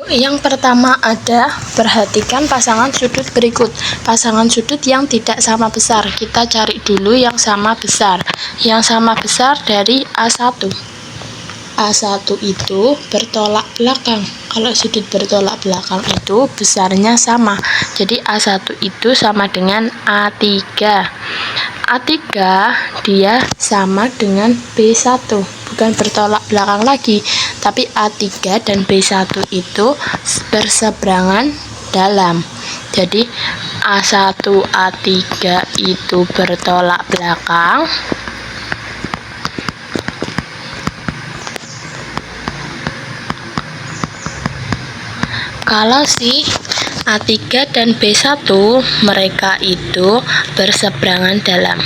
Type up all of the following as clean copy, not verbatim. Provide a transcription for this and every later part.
Yang pertama ada, perhatikan pasangan sudut berikut. Pasangan sudut yang tidak sama besar, kita cari dulu yang sama besar. Yang sama besar dari A1. A1 itu bertolak belakang. Kalau sudut bertolak belakang itu besarnya sama. Jadi A1 itu sama dengan A3. A3 dia sama dengan B1. Bukan bertolak belakang lagi, tapi A3 dan B1 itu berseberangan dalam. Jadi A1 A3 itu bertolak belakang. Kalau si A3 dan B1 mereka itu berseberangan dalam.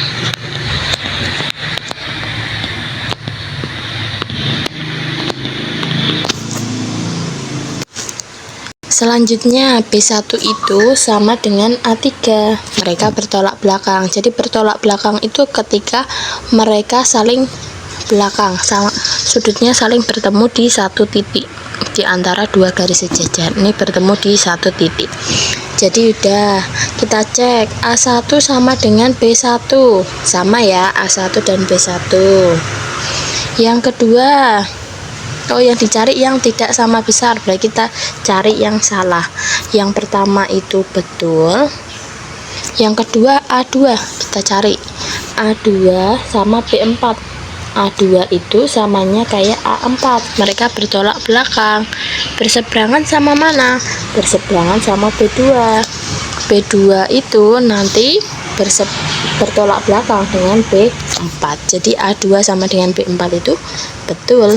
Selanjutnya B1 itu sama dengan A3, mereka bertolak belakang. Jadi bertolak belakang itu ketika mereka saling belakang, sudutnya saling bertemu di satu titik di antara dua garis sejajar. Ini bertemu di satu titik. Jadi udah kita cek A1 sama dengan B1, sama ya A1 dan B1. Yang kedua, yang dicari yang tidak sama besar, berarti kita cari yang salah. Yang pertama itu betul, yang kedua A2, kita cari A2 sama B4. A2 itu samanya kayak A4, mereka bertolak belakang. Berseberangan sama mana? Berseberangan sama B2. B2 itu nanti bertolak belakang dengan B4. Jadi A2 sama dengan B4 itu betul.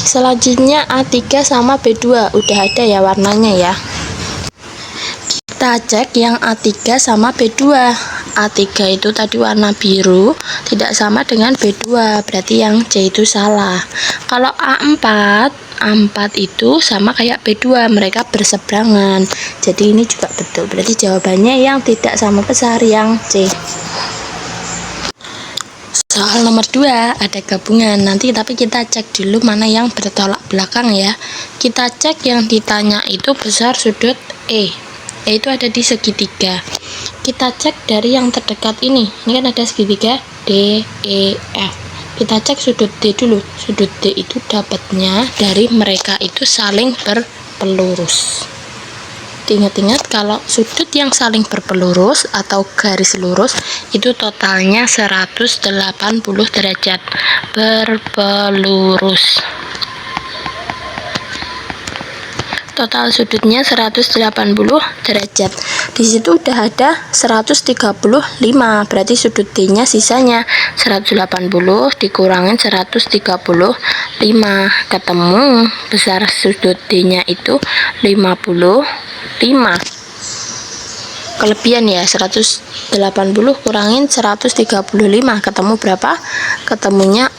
Selanjutnya A3 sama B2, udah ada ya warnanya ya. Kita cek yang A3 sama B2. A3 itu tadi warna biru, tidak sama dengan B2, berarti yang C itu salah. Kalau A4 itu sama kayak B2, mereka berseberangan. Jadi ini juga betul, berarti jawabannya yang tidak sama besar, yang C. Soal nomor 2 ada gabungan nanti, tapi kita cek dulu mana yang bertolak belakang ya. Kita cek yang ditanya itu besar sudut E itu ada di segitiga. Kita cek dari yang terdekat ini kan ada segitiga D, E, F. Kita cek sudut D dulu. Sudut D itu dapatnya dari mereka itu saling berpelurus. Ingat-ingat kalau sudut yang saling berpelurus atau garis lurus itu totalnya 180 derajat berpelurus. Total sudutnya 180 derajat. Di situ udah ada 135, berarti sudut D-nya sisanya 180 dikurangin 135, ketemu besar sudut D-nya itu 55. Kelebihan ya, 180 kurangin 135 ketemu berapa? Ketemunya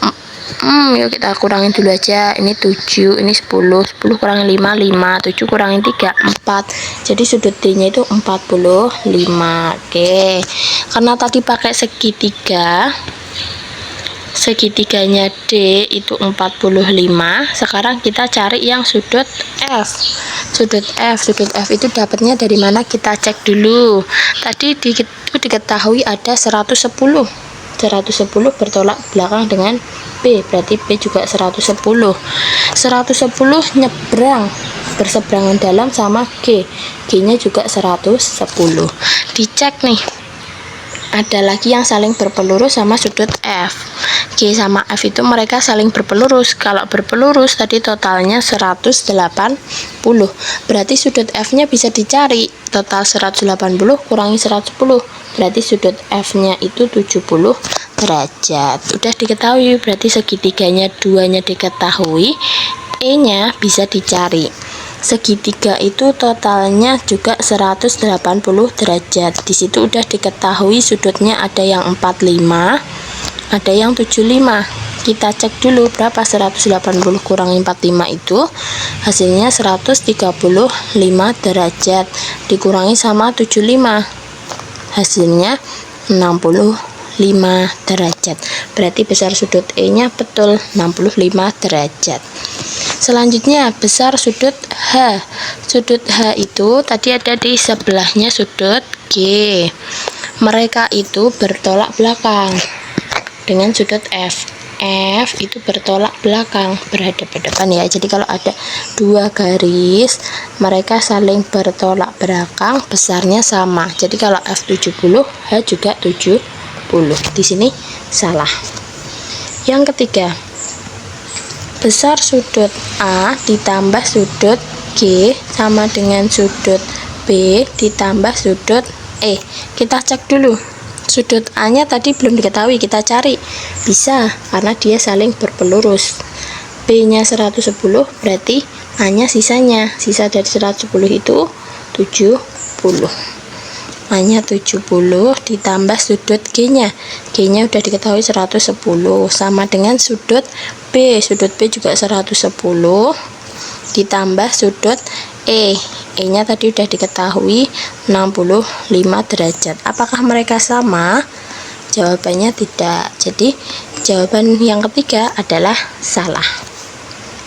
yuk kita kurangin dulu aja. Ini 7, ini 10 kurangin 5, 7 kurangin 3, 4. Jadi sudut D nya itu 45. Oke, karena tadi pakai segitiganya D itu 45. Sekarang kita cari yang sudut F. Sudut F itu dapatnya dari mana? Kita cek dulu. Tadi diketahui ada 110 bertolak belakang dengan B, berarti B juga 110 nyebrang berseberangan dalam sama G nya juga 110. Dicek nih, ada lagi yang saling berpelurus sama sudut F. G sama F itu mereka saling berpelurus. Kalau berpelurus tadi totalnya 180, berarti sudut F nya bisa dicari. Total 180 kurangi 110, berarti sudut F nya itu 70 derajat. Udah diketahui, berarti segitiganya 2 nya diketahui, E nya bisa dicari. Segitiga itu totalnya juga 180 derajat. Di situ udah diketahui sudutnya ada yang 45, ada yang 75. Kita cek dulu berapa 180 kurangi 45 itu hasilnya 135 derajat dikurangi sama 75 hasilnya 65 derajat. Berarti besar sudut E nya betul 65 derajat. Selanjutnya besar sudut H. Sudut H itu tadi ada di sebelahnya sudut G. Mereka itu bertolak belakang dengan sudut F. F itu bertolak belakang, berhadapan-hadapan ya. Jadi kalau ada dua garis, mereka saling bertolak belakang, besarnya sama. Jadi kalau F 70, H juga 70. Di sini salah. Yang ketiga, besar sudut A ditambah sudut G sama dengan sudut B ditambah sudut E. Kita cek dulu. Sudut A nya tadi belum diketahui, kita cari. Bisa, karena dia saling berpelurus. B nya 110, berarti A nya sisanya. Sisa dari 110 itu 70. A nya 70 ditambah sudut G nya. G nya udah diketahui 110, sama dengan sudut B. Sudut B juga 110 ditambah sudut E. E nya tadi udah diketahui 65 derajat. Apakah mereka sama? Jawabannya tidak. Jadi jawaban yang ketiga adalah salah.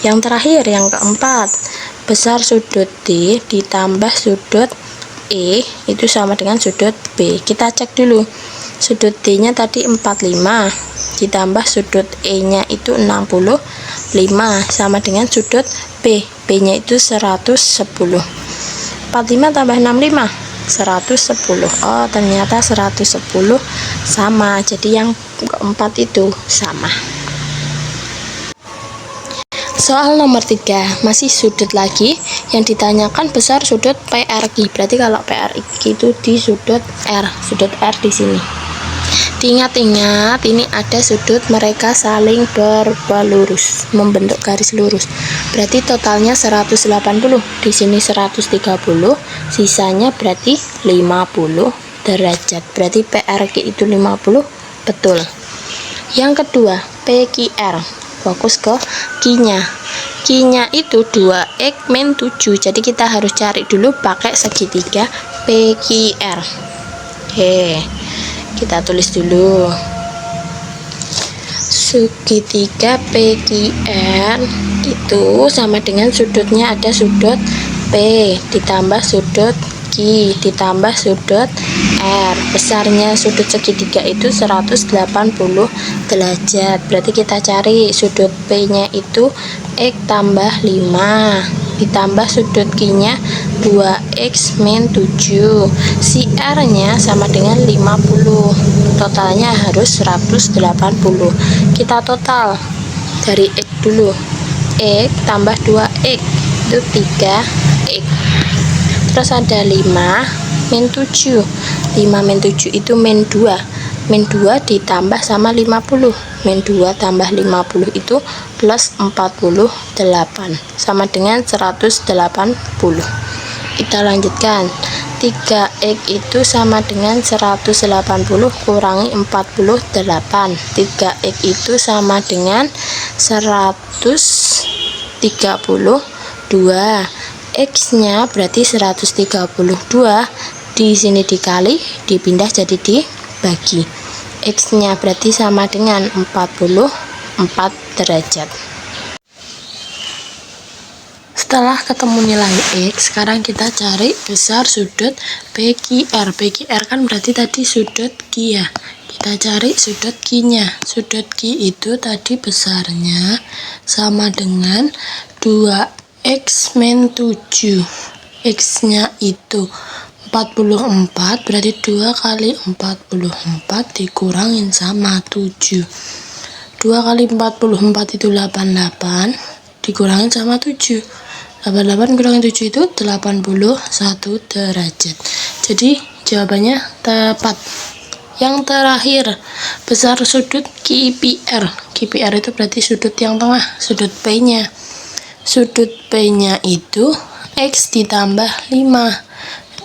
Yang terakhir, yang keempat, besar sudut D ditambah sudut E itu sama dengan sudut B. Kita cek dulu. Sudut D nya tadi 45 ditambah sudut E nya itu 65 sama dengan sudut B. B nya itu 110. 45 tambah 65 110. Oh, ternyata 110 sama. Jadi yang keempat itu sama. Soal nomor 3, masih sudut lagi. Yang ditanyakan besar sudut PRQ. Berarti kalau PRQ itu di sudut R. Sudut R di sini. Diingat-ingat, ini ada sudut mereka saling berpelurus, membentuk garis lurus. Berarti totalnya 180. Di sini 130, sisanya berarti 50 derajat. Berarti PRQ itu 50, betul. Yang kedua, PQR. Fokus ke Q-nya. Q-nya itu 2X min 7. Jadi kita harus cari dulu pakai segitiga PQR. Oke. Kita tulis dulu. Segitiga PQR itu sama dengan sudutnya ada sudut P ditambah sudut Q ditambah sudut R. Besarnya sudut segitiga itu 180 derajat. Berarti kita cari sudut P nya itu X tambah 5 ditambah sudut Q nya 2X min 7. Si R nya sama dengan 50. Totalnya harus 180. Kita total dari X dulu. X tambah 2X itu 3X. Terus ada 5 min 7. 5 min 7 itu min 2. Min 2 ditambah sama 50. Min 2 tambah 50 itu plus 48 sama dengan 180. Kita lanjutkan. 3X itu sama dengan 180 kurangi 48. 3X itu sama dengan 132. X-nya berarti 132. Di sini dikali, dipindah jadi dibagi. X-nya berarti sama dengan 44 derajat. Setelah ketemu nilai X, sekarang kita cari besar sudut PQR. PQR kan berarti tadi sudut Q ya. Kita cari sudut Q-nya. Sudut Q itu tadi besarnya sama dengan 2X min 7. X-nya itu 44, berarti 2 kali 44 dikurangin sama 7. 2 kali 44 itu 88, dikurangin sama 7. 88 kurangin 7 itu 81 derajat. Jadi jawabannya tepat. Yang terakhir, besar sudut QPR. QPR itu berarti sudut yang tengah, sudut P-nya. Sudut P-nya itu X ditambah 5.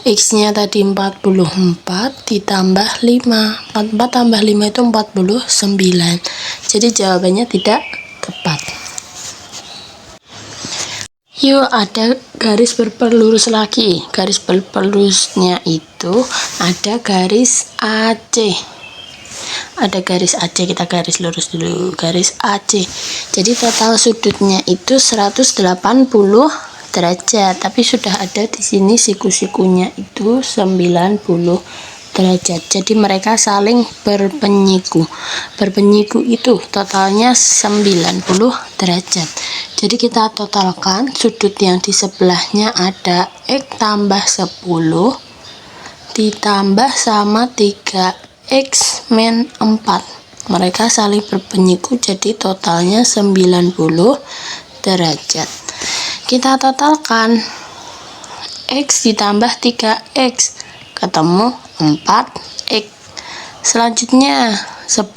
X-nya tadi 44 ditambah 5. 44 tambah 5 itu 49. Jadi jawabannya tidak tepat. Yuk, ada garis berpelurus lagi. Garis berpelurusnya itu ada garis AC. ada garis AC, kita garis lurus dulu, garis AC. Jadi total sudutnya itu 180 derajat, tapi sudah ada di sini siku-sikunya itu 90 derajat. Jadi mereka saling berpenyiku. Berpenyiku itu totalnya 90 derajat. Jadi kita totalkan sudut yang di sebelahnya ada X tambah 10 ditambah sama 3X min 4. Mereka saling berpenyiku, jadi totalnya 90 derajat. Kita totalkan X ditambah 3X ketemu 4X. Selanjutnya 10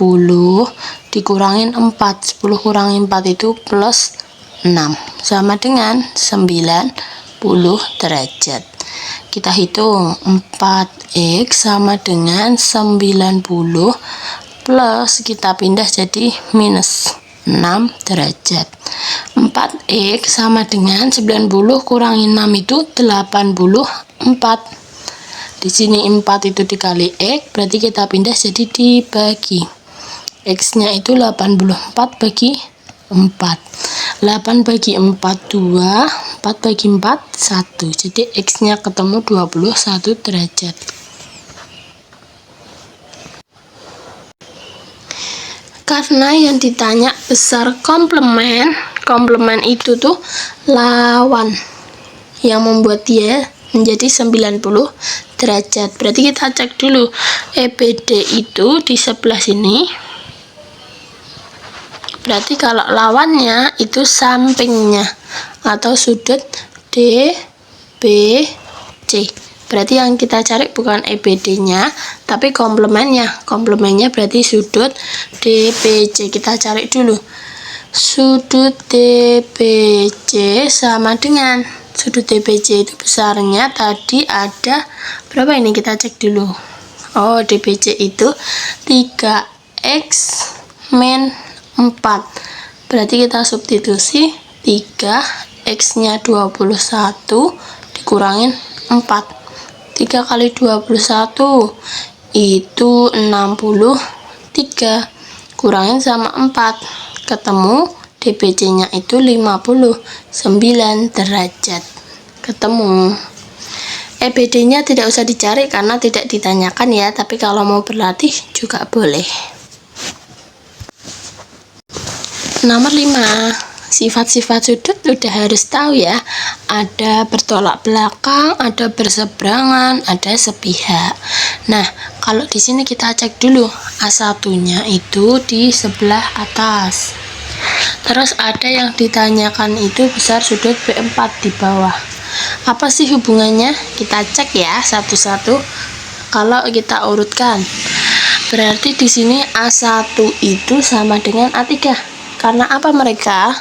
dikurangin 4, 10 kurangi 4 itu plus 6 sama dengan 90 derajat. Kita hitung 4X sama dengan 90 plus kita pindah jadi minus 6 derajat. 4X sama dengan 90 kurangi 6 itu 84. Di sini 4 itu dikali X, berarti kita pindah jadi dibagi. X-nya itu 84 bagi 4. 8 bagi 4 2, 4 bagi 4 1. Jadi X-nya ketemu 21 derajat. Karena yang ditanya besar komplement, komplement itu tuh lawan yang membuat dia menjadi 90 derajat. Berarti kita cek dulu EBD itu di sebelah sini. Berarti kalau lawannya itu sampingnya atau sudut DBC. Berarti yang kita cari bukan EBD-nya, tapi komplemennya. Komplemennya berarti sudut DBC. Kita cari dulu. Sudut DBC sama dengan sudut DBC itu besarnya tadi ada berapa ini, kita cek dulu. Oh, DBC itu 3X min 4. Berarti kita substitusi 3X nya 21 dikurangin 4. 3 kali 21 itu 63 kurangin sama 4 ketemu DBC nya itu 59 derajat. Ketemu. EBD nya tidak usah dicari karena tidak ditanyakan ya, tapi kalau mau berlatih juga boleh. Nomor 5, sifat-sifat sudut udah harus tahu ya. Ada bertolak belakang, ada berseberangan, ada sepihak. Nah, kalau di sini kita cek dulu A1-nya itu di sebelah atas. Terus ada yang ditanyakan itu besar sudut B4 di bawah. Apa sih hubungannya? Kita cek ya satu-satu. Kalau kita urutkan, berarti di sini A1 itu sama dengan A3. Karena apa mereka?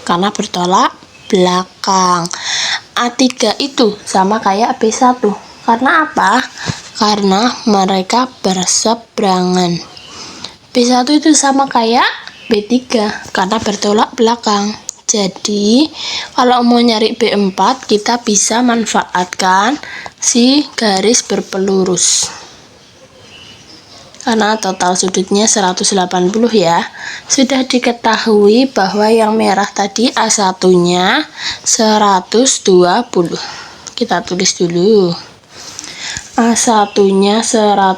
Karena bertolak belakang. A3 itu sama kayak B1. Karena apa? Karena mereka berseberangan. B1 itu sama kayak B3 karena bertolak belakang. Jadi, kalau mau nyari B4, kita bisa manfaatkan si garis berpelurus. Karena total sudutnya 180 ya. Sudah diketahui bahwa yang merah tadi A1-nya 120. Kita tulis dulu. A1-nya 120.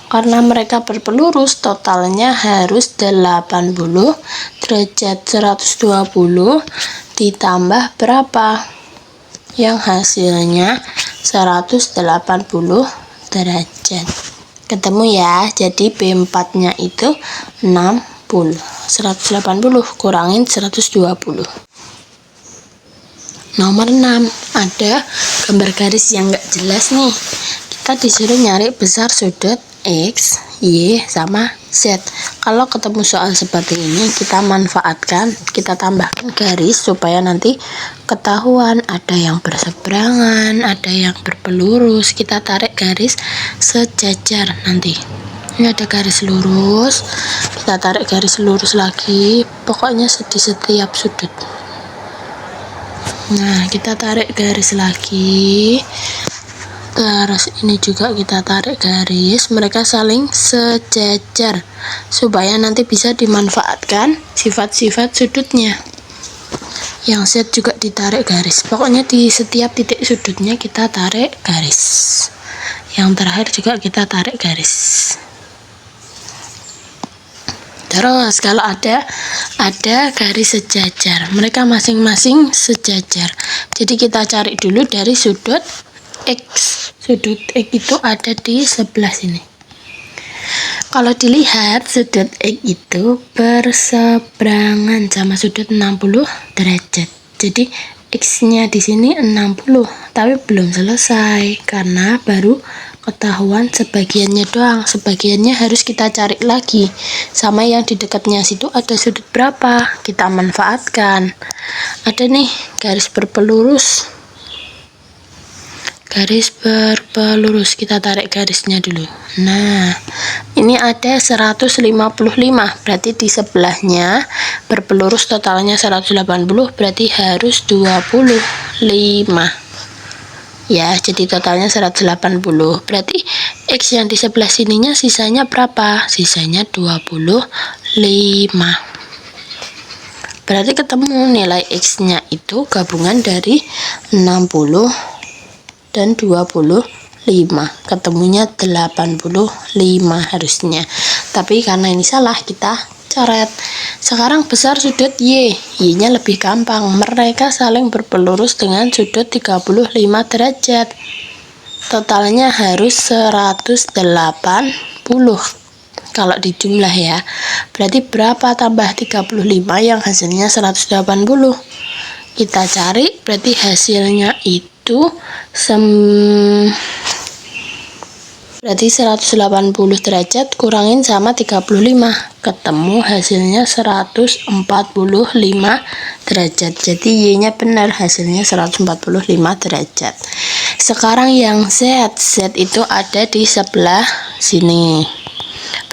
Karena mereka berpelurus, totalnya harus 80 derajat. 120 ditambah berapa? Yang hasilnya 180 derajat. Ketemu ya, jadi B4-nya itu 60. 180 kurangin 120. Nomor 6, ada gambar garis yang enggak jelas nih. Kita disuruh nyari besar sudut X, Y, sama Z. Kalau ketemu soal seperti ini, kita manfaatkan, kita tambahkan garis supaya nanti ketahuan ada yang berseberangan, ada yang berpelurus. Kita tarik garis sejajar nanti. Ini ada garis lurus, kita tarik garis lurus lagi, pokoknya di setiap sudut. Nah, kita tarik garis lagi, Terus ini juga kita tarik garis, mereka saling sejajar supaya nanti bisa dimanfaatkan sifat-sifat sudutnya. Yang Z juga ditarik garis, pokoknya di setiap titik sudutnya kita tarik garis. Yang terakhir juga kita tarik garis. Terus kalau ada garis sejajar, mereka masing-masing sejajar. Jadi kita cari dulu dari sudut X. Sudut X itu ada di sebelah sini. Kalau dilihat sudut X itu berseberangan sama sudut 60 derajat. Jadi X-nya di sini 60, tapi belum selesai karena baru ketahuan sebagiannya doang. Sebagiannya harus kita cari lagi. Sama yang di dekatnya situ ada sudut berapa, kita manfaatkan. Ada nih garis berpelurus. Garis berpelurus, kita tarik garisnya dulu. Nah, ini ada 155, berarti di sebelahnya berpelurus totalnya 180, berarti harus 25. Ya, jadi totalnya 180. Berarti X yang di sebelah sininya sisanya berapa? Sisanya 25. Berarti ketemu nilai X-nya itu gabungan dari 60 dan 25, ketemunya 85 harusnya. Tapi karena ini salah, kita coret. Sekarang besar sudut Y. Y-nya lebih gampang, mereka saling berpelurus dengan sudut 35 derajat. Totalnya harus 180 kalau dijumlah ya. Berarti berapa tambah 35 yang hasilnya 180? Kita cari, berarti hasilnya itu berarti 180 derajat kurangin sama 35, ketemu hasilnya 145 derajat. Jadi Y nya benar, hasilnya 145 derajat. Sekarang yang Z itu ada di sebelah sini,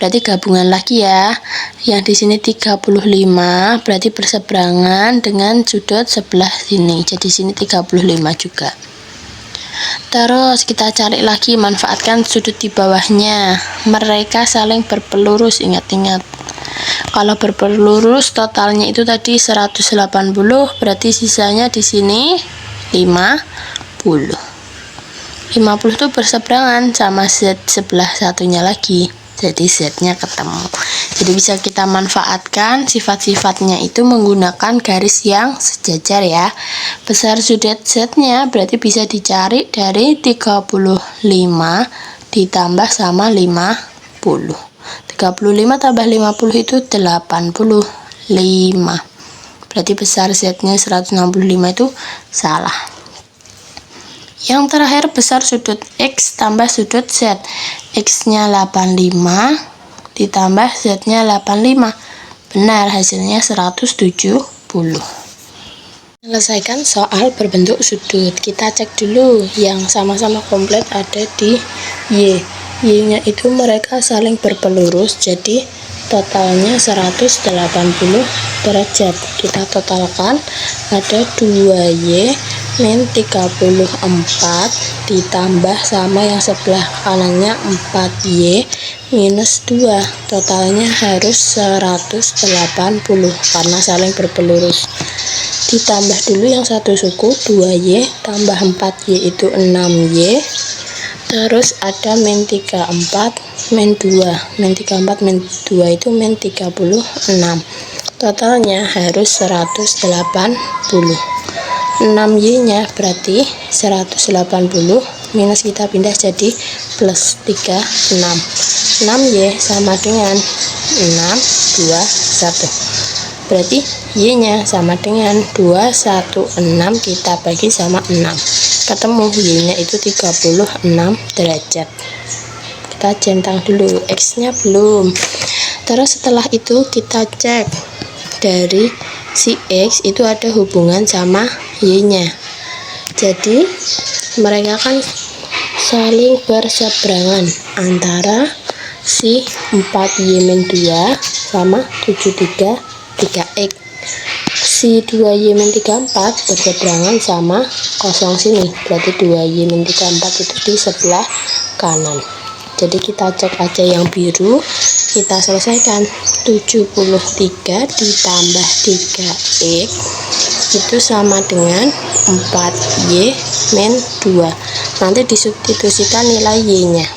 berarti gabungan lagi ya. Yang di sini 35 berarti berseberangan dengan sudut sebelah sini, jadi sini 35 juga. Terus kita cari lagi, manfaatkan sudut di bawahnya, mereka saling berpelurus. Ingat-ingat, kalau berpelurus totalnya itu tadi 180, berarti sisanya di sini 50 itu berseberangan sama Z sebelah satunya lagi, jadi Z-nya ketemu. Jadi bisa kita manfaatkan sifat-sifatnya itu menggunakan garis yang sejajar ya. Besar sudut Z-nya berarti bisa dicari dari 35 ditambah sama 50. 35 tambah 50 itu 85. Berarti besar Z-nya 165 itu salah. Yang terakhir besar sudut X tambah sudut Z. X-nya 85 ditambah Z-nya 85. Benar, hasilnya 170. Selesaikan soal berbentuk sudut. Kita cek dulu yang sama-sama komplit ada di Y. Y-nya itu mereka saling berpelurus, jadi totalnya 180 derajat. Kita totalkan, ada 2Y min 34 ditambah sama yang sebelah kanannya 4Y minus 2, totalnya harus 180 karena saling berpelurus. Ditambah dulu yang satu suku, 2Y tambah 4Y itu 6Y, terus ada min 34 min 2, min 34 min 2 itu min 36, totalnya harus 180. 6Y nya berarti 180 minus kita pindah jadi plus 36. 6Y sama dengan 6, 2, 1. Berarti Y nya sama dengan 216, kita bagi sama 6. Ketemu Y nya itu 36 derajat. Kita centang dulu, X nya belum. Terus setelah itu kita cek dari si X itu ada hubungan sama Y nya. Jadi mereka kan saling berseberangan antara si 4Y min 2 sama 73 3X. si 2Y-34 berseberangan sama kosong sini, berarti 2Y-34 itu di sebelah kanan. Jadi kita cek aja yang biru, kita selesaikan. 73 ditambah 3X itu sama dengan 4Y min 2. Nanti disubstitusikan nilai Y-nya.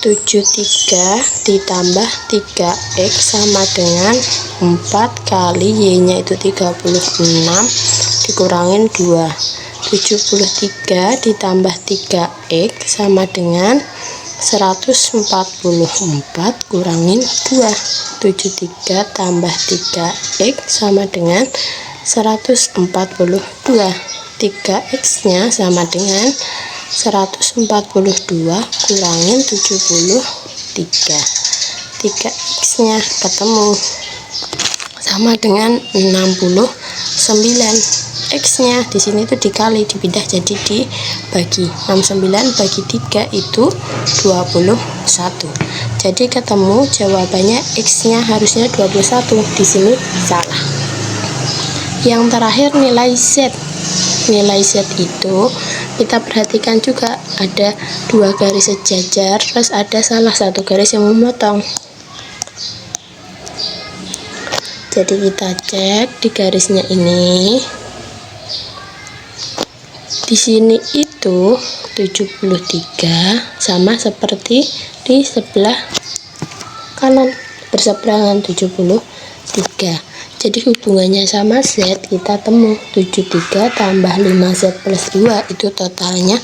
73 ditambah 3X sama dengan 4 kali Y-nya itu 36 dikurangin 2. 73 ditambah 3X sama dengan 144 kurangin 2. 73 tambah 3X sama dengan 142. 3X nya sama dengan 142 kurangin 73. 3X nya ketemu sama dengan 69. X nya di sini tuh dikali, dipindah jadi dibagi. 69 bagi 3 itu 21. Jadi ketemu jawabannya X nya harusnya 21. Di sini salah. Yang terakhir nilai Z. Nilai Z itu kita perhatikan juga ada 2 garis sejajar, terus ada salah satu garis yang memotong. Jadi kita cek di garisnya ini. Di sini itu 73 sama seperti di sebelah kanan, berseberangan 73. Jadi hubungannya sama Z kita temu. 73 tambah 5Z plus 2 itu totalnya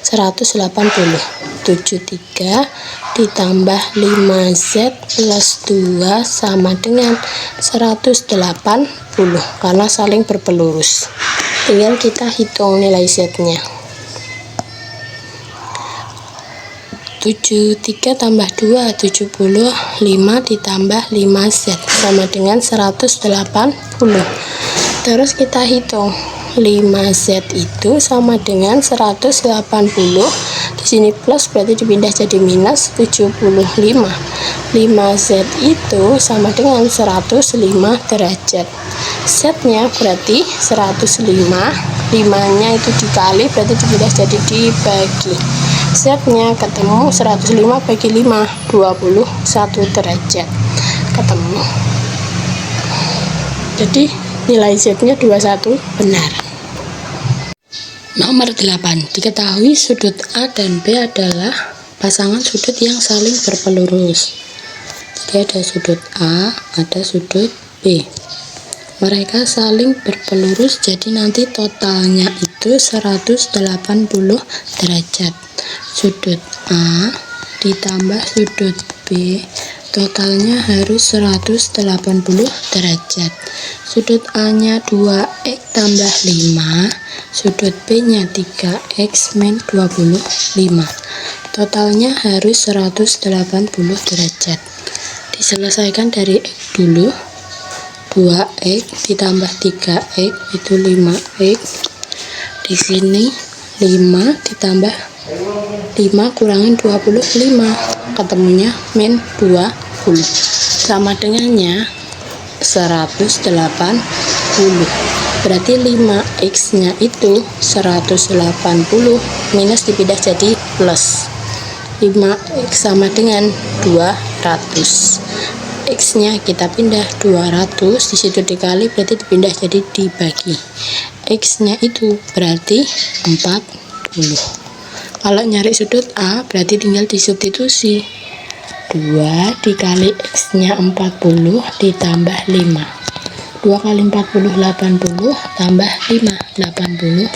180. 73 ditambah 5Z plus 2 sama dengan 180 karena saling berpelurus. Tinggal kita hitung nilai Z-nya. 73 tambah 2 75 ditambah 5Z sama dengan 180. Terus kita hitung 5Z itu sama dengan 180. Di sini plus berarti dipindah jadi minus 75. 5Z itu sama dengan 105 derajat. Z-nya berarti 105. 5-nya itu dikali berarti dipindah jadi dibagi. Z-nya ketemu 105 bagi 5, 21 derajat. Ketemu. Jadi nilai Z-nya 21 benar. Nomor 8. Diketahui sudut A dan B adalah pasangan sudut yang saling berpelurus. Jadi ada sudut A, ada sudut B. Mereka saling berpelurus, jadi nanti totalnya itu 180 derajat. Sudut A ditambah sudut B totalnya harus 180 derajat. Sudut A nya 2X tambah 5, sudut B nya 3X min 25. Totalnya harus 180 derajat. Diselesaikan dari X dulu. 2X ditambah 3X itu 5X. Di sini 5 ditambah 5 kurangin 25, ketemunya min 20. Sama dengannya 180. Berarti 5X nya itu 180 minus dipindah jadi plus. 5X sama dengan 200. X nya kita pindah 200, di situ dikali berarti dipindah jadi dibagi. X nya itu berarti 40. Kalau nyari sudut A berarti tinggal disubstitusi. 2 dikali X nya 40 ditambah 5. 2 kali 40 80 tambah 5 85.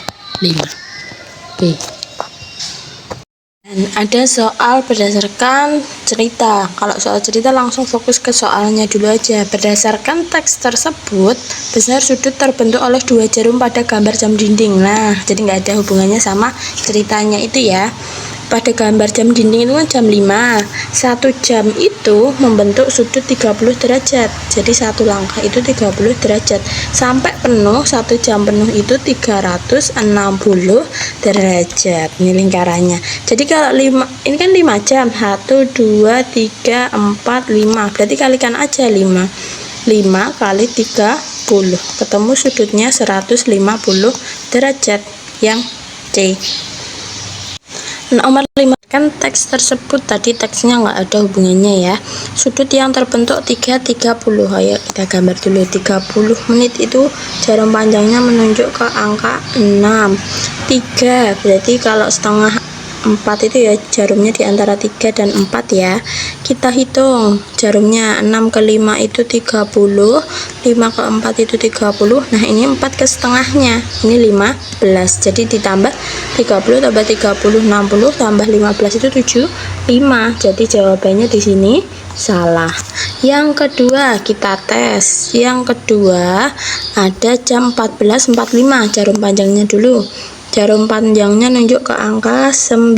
B. Dan ada soal berdasarkan cerita. Kalau soal cerita langsung fokus ke soalnya dulu aja. Berdasarkan teks tersebut, besar sudut terbentuk oleh 2 jarum pada gambar jam dinding. Nah, jadi nggak ada hubungannya sama ceritanya itu ya. Pada gambar jam dinding itu kan jam 5. 1 jam itu membentuk sudut 30 derajat. Jadi satu langkah itu 30 derajat. Sampai penuh, 1 jam penuh itu 360 derajat. Ini lingkarannya. Jadi kalau 5, ini kan 5 jam. 1, 2, 3, 4, 5. Berarti kalikan aja 5. 5 kali 30. ketemu sudutnya 150 derajat yang C. Nomor 5, kan teks tersebut tadi teksnya nggak ada hubungannya ya. Sudut yang terbentuk 30. Ayo kita gambar dulu. 30 menit itu jarum panjangnya menunjuk ke angka 6. 3 berarti kalau setengah 4 itu ya jarumnya di antara 3 dan 4 ya. Kita hitung jarumnya 6 ke 5 itu 30, 5 ke 4 itu 30. Nah ini 4 ke setengahnya, ini 15. Jadi ditambah 30 tambah 30 60 tambah 15 itu 75. Jadi jawabannya di sini salah. Yang kedua kita tes. Yang kedua ada jam 14.45, jarum panjangnya dulu. Jarum panjangnya nunjuk ke angka 9.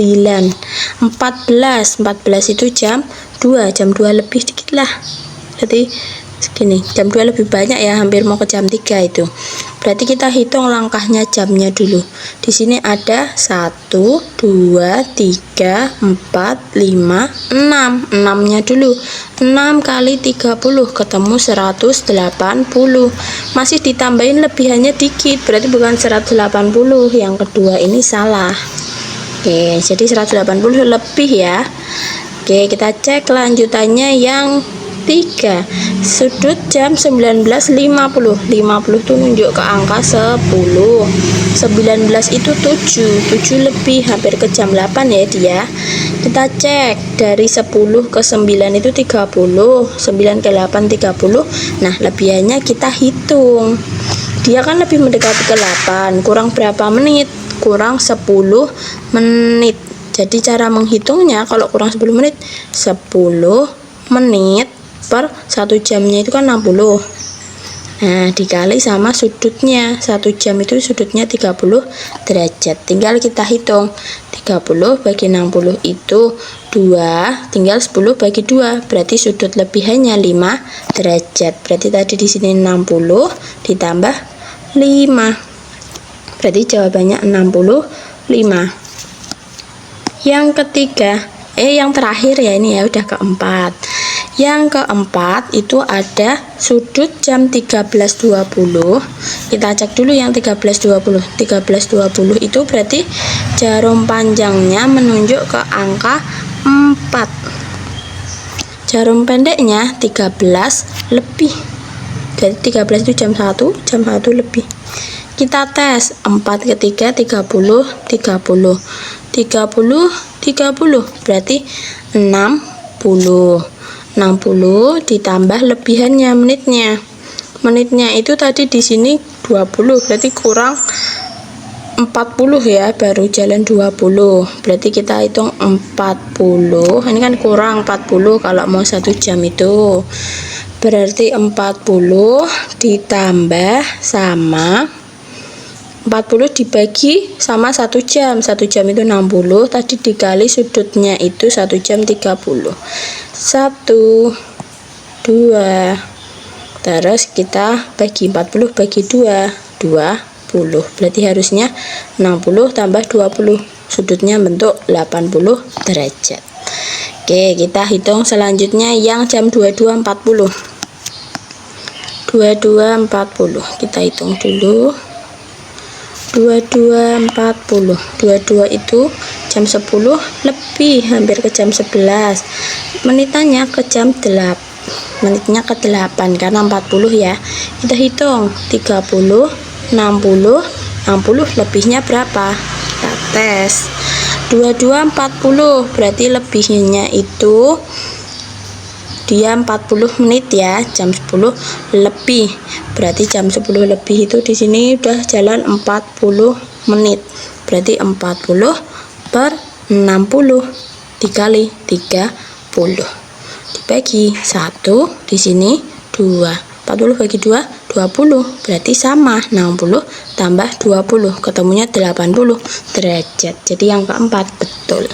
14 itu jam 2 lebih dikit lah. Jadi segini, jam 2 lebih banyak ya, hampir mau ke jam 3 itu. Berarti kita hitung langkahnya jamnya dulu. Di sini ada 1 2 3 4 5 6. 6-nya dulu. 6 kali 30 ketemu 180. Masih ditambahin lebihannya dikit, berarti bukan 180. Yang kedua ini salah. Oke, jadi 180 lebih ya. Oke, kita cek lanjutannya yang 3. Sudut jam 19.50. 50 tuh nunjuk ke angka 10. 19 itu 7 lebih, hampir ke jam 8 ya dia. Kita cek dari 10 ke 9 itu 30. 9 ke 8 30. Nah, lebihannya kita hitung. Dia kan lebih mendekati ke 8. Kurang berapa menit? Kurang 10 menit. Jadi cara menghitungnya kalau kurang 10 menit, 10 menit per 1 jamnya itu kan 60. Nah, dikali sama sudutnya. 1 jam itu sudutnya 30 derajat. Tinggal kita hitung. 30 bagi 60 itu 2, tinggal 10 bagi 2. Berarti sudut lebihannya 5 derajat. Berarti tadi di sini 60 ditambah 5. Berarti jawabannya 65. Yang ketiga, yang terakhir ya, ini ya udah keempat. Yang keempat itu ada sudut jam 13.20. Kita cek dulu yang 13.20. 13.20 itu berarti jarum panjangnya menunjuk ke angka 4. Jarum pendeknya 13 lebih. Jadi 13 itu jam 1 lebih. Kita tes 4 ke 3 30 berarti 60 ditambah lebihannya menitnya itu tadi di sini 20, berarti kurang 40 ya, baru jalan 20. Berarti kita hitung 40. Ini kan kurang 40 kalau mau 1 jam itu. Berarti 40 ditambah sama 40 dibagi sama 1 jam. 1 jam itu 60, tadi dikali sudutnya itu 1 jam 30. 1 2. Terus kita bagi 40 bagi 2, 20. Berarti harusnya 60 tambah 20. Sudutnya bentuk 80 derajat. Oke, kita hitung selanjutnya yang jam 22.40. 22.40 kita hitung dulu. 22.40. 22 itu jam 10 lebih, hampir ke jam 11. Menitnya ke jam 8. Menitnya ke 8 karena 40 ya. Kita hitung 30, 60 lebihnya berapa? Kita tes. 22.40 berarti lebihnya itu dia 40 menit ya, jam 10 lebih. Berarti jam 10 lebih itu di sini udah jalan 40 menit. Berarti 40 per 60 dikali 30. Dibagi 1, di sini 2. 40 bagi 2, 20. Berarti sama, 60 tambah 20. Ketemunya 80 derajat. Jadi yang keempat betul.